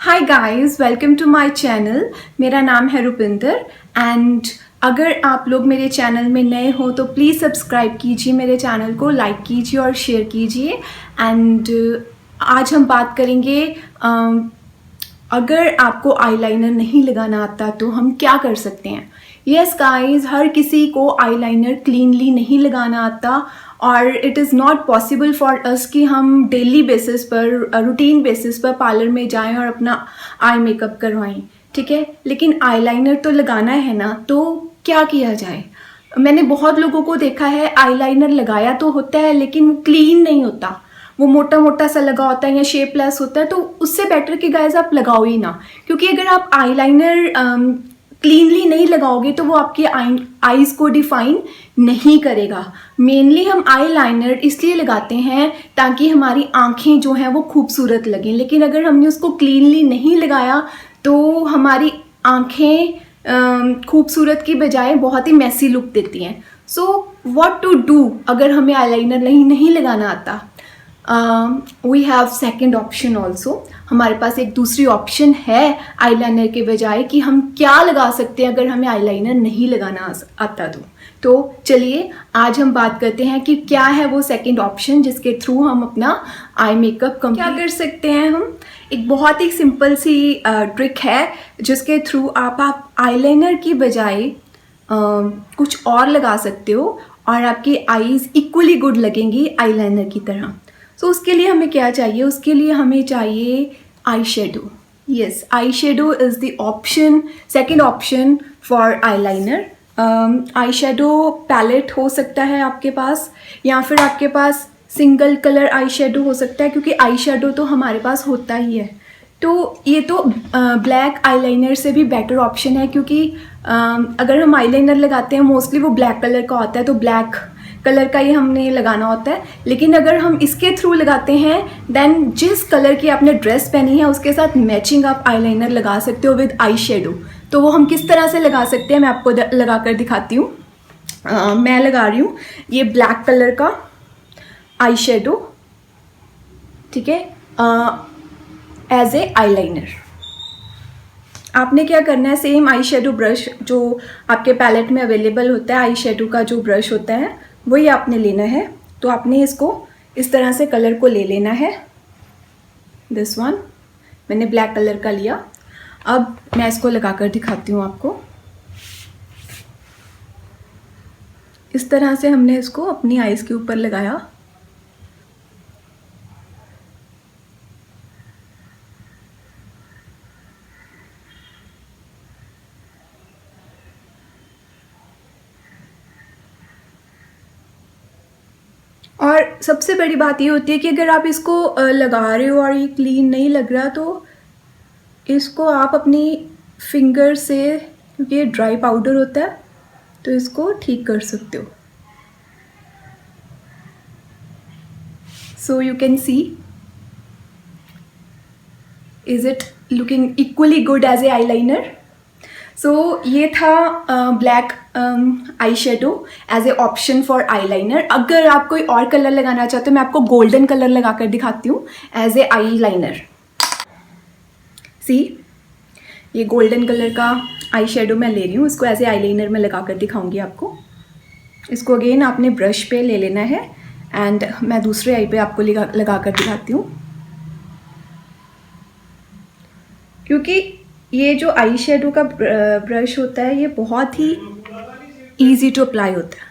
Hi guys, welcome to my channel. मेरा नाम है रुपिंदर एंड अगर आप लोग मेरे चैनल में नए हो तो प्लीज़ सब्सक्राइब कीजिए मेरे चैनल को, लाइक कीजिए और शेयर कीजिए। एंड आज हम बात करेंगे अगर आपको आईलाइनर नहीं लगाना आता तो हम क्या कर सकते हैं। यस गाइस, हर किसी को आईलाइनर क्लीनली नहीं लगाना आता और it is not possible for us कि हम डेली बेसिस पर, रूटीन बेसिस पर पार्लर में जाएं और अपना आई मेकअप करवाएं, ठीक है। लेकिन आईलाइनर तो लगाना है ना, तो क्या किया जाए। मैंने बहुत लोगों को देखा है आईलाइनर लगाया तो होता है लेकिन वो क्लीन नहीं होता, वो मोटा मोटा सा लगा होता है या शेपलेस होता है। तो उससे बेटर कि गाइस आप लगाओ ही ना, क्योंकि अगर आप आईलाइनर क्लीनली नहीं लगाओगे तो वो आपके आईज को डिफाइन नहीं करेगा। मेनली हम आईलाइनर इसलिए लगाते हैं ताकि हमारी आंखें जो हैं वो खूबसूरत लगें, लेकिन अगर हमने उसको क्लीनली नहीं लगाया तो हमारी आंखें खूबसूरत की बजाय बहुत ही मैसी लुक देती हैं। सो व्हाट टू डू अगर हमें आईलाइनर नहीं लगाना आता। We have second option also. हमारे पास एक दूसरी ऑप्शन है आईलाइनर के बजाय कि हम क्या लगा सकते हैं अगर हमें आईलाइनर नहीं लगाना आता तो चलिए आज हम बात करते हैं कि क्या है वो सेकेंड ऑप्शन जिसके थ्रू हम अपना आई मेकअप क्या कर सकते हैं। हम एक बहुत ही सिंपल सी ट्रिक है जिसके थ्रू आप आईलाइनर की बजाय कुछ और लगा सकते हो और आपकी आईज इक्वली गुड लगेंगी आईलाइनर की तरह। तो उसके लिए हमें क्या चाहिए, उसके लिए हमें चाहिए eye shadow. Yes, eye shadow is the option, second option for eyeliner. Eye shadow palette हो सकता है आपके पास, या फिर आपके पास सिंगल कलर आई शेडो हो सकता है, क्योंकि आई शेडो तो हमारे पास होता ही है। तो ये तो ब्लैक आईलाइनर से भी बेटर ऑप्शन है, क्योंकि अगर हम आईलाइनर लगाते हैं मोस्टली वो ब्लैक कलर का होता है, तो ब्लैक कलर का ही हमने लगाना होता है। लेकिन अगर हम इसके थ्रू लगाते हैं देन जिस कलर की आपने ड्रेस पहनी है उसके साथ मैचिंग आप आईलाइनर लगा सकते हो विद आई शेडो। तो वो हम किस तरह से लगा सकते हैं मैं आपको लगा कर दिखाती हूँ। मैं लगा रही हूँ ये ब्लैक कलर का आई शेडो, ठीक है, एज ए आईलाइनर। आपने क्या करना है, सेम आई शेडो ब्रश जो आपके पैलेट में अवेलेबल होता है, आई शेडो का जो ब्रश होता है वही आपने लेना है। तो आपने इसको इस तरह से कलर को ले लेना है। दिस वन मैंने ब्लैक कलर का लिया। अब मैं इसको लगा कर दिखाती हूँ आपको। इस तरह से हमने इसको अपनी आईज के ऊपर लगाया। और सबसे बड़ी बात ये होती है कि अगर आप इसको लगा रहे हो और ये क्लीन नहीं लग रहा तो इसको आप अपनी फिंगर से, क्योंकि ये ड्राई पाउडर होता है, तो इसको ठीक कर सकते हो। So you can see, is it looking equally good as a eyeliner. So ये था black eye shadow as a option for eyeliner. अगर आप कोई और कलर लगाना चाहते हो मैं आपको गोल्डन कलर लगा कर दिखाती हूँ एज ए आईलाइनर। सी, ये गोल्डन कलर का आई शेडो मैं ले रही हूँ, इसको एज ए आईलाइनर में लगा कर दिखाऊंगी आपको। इसको अगेन आपने ब्रश पे ले लेना है एंड मैं दूसरे आई पे आपको लगा कर दिखाती हूँ, क्योंकि ये जो आई शेडो का ब्रश होता है ये बहुत ही इजी टू अप्लाई होता है।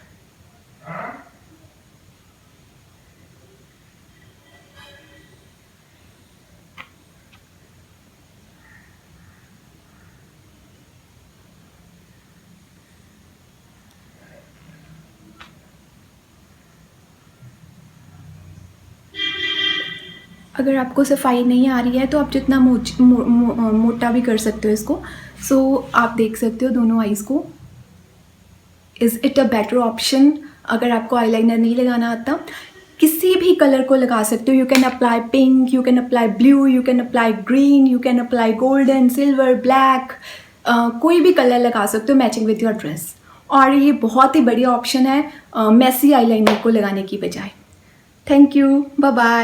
अगर आपको सफाई नहीं आ रही है तो आप जितना मोटा भी कर सकते हो इसको। सो आप देख सकते हो दोनों आईज को। Is it a better option अगर आपको आईलाइनर नहीं लगाना आता। किसी भी कलर को लगा सकते हो। You can apply pink, you can apply blue, you can apply green, you can apply golden, silver, black, कोई भी कलर लगा सकते हो मैचिंग विथ योर ड्रेस। और ये बहुत ही बढ़िया ऑप्शन है मैसी आईलाइनर को लगाने की बजाय। Thank you, bye bye.